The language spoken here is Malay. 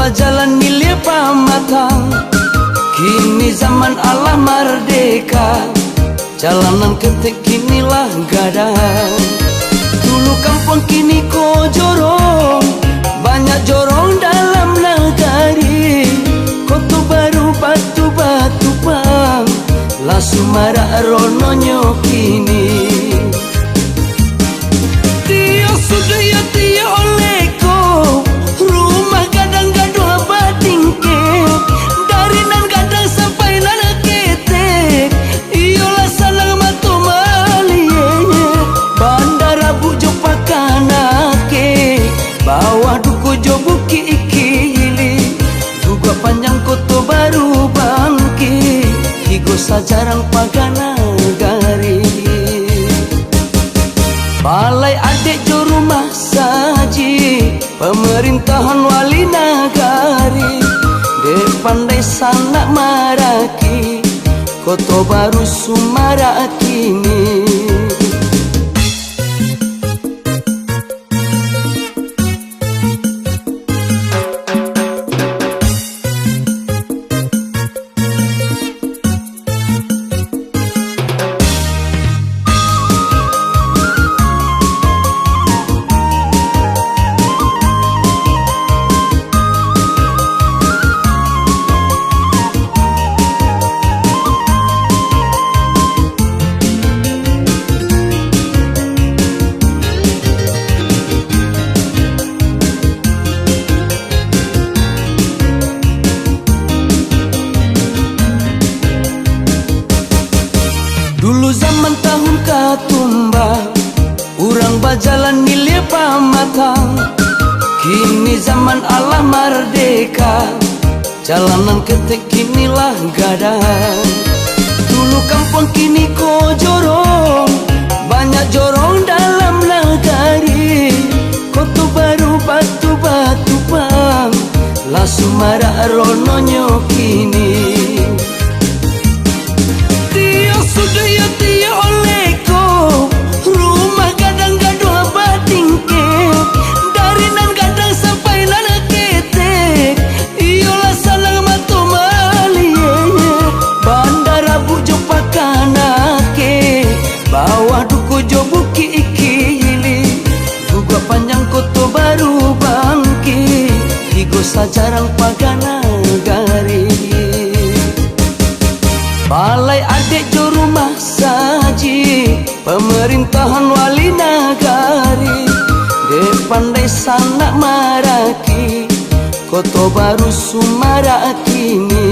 berjalan milia pamatang, kini zaman Allah merdeka, jalanan ketek kinilah gadang. Dulu kampung kini ko jorong, banyak jorong dalam negari. Kota baru batu-batu pang, langsung marah rononyo kini. Tio sudah ya tio oleko, rumah gadang-gadang batingke, dari nan gadang sampai nan ketek. Iyolah salang matu malie, bandara bujo pakanake, bawah duku jo buki ikili, juga panjang koto baru bangki, higo sajarang paganagari. Balai adik jo rumah saji, pemerintahan wali nagari, depan desa nak maraki, koto baru Sumara kini. Dulu zaman tahun katumba, urang berjalan milia pamatang, kini zaman Allah merdeka, jalanan ketek kinilah gadang. Dulu kampung kini ko jorong, banyak jorong dalam negari. Kota baru batu-batu pang, langsung marah rononyo kini. Sudah ya tio oleko, rumah gadang-gadang batingke, dari nan gadang sampai nan ketek. Iyolah salang matu malie, bandara bujo pakanake, bawah duku jo buki ikili, juga panjang koto baru bangki, higo sajarang paganagari. Balai adik jo rumah saji, pemerintahan wali nagari, depan desa nak maraki, koto baru Sumara kini.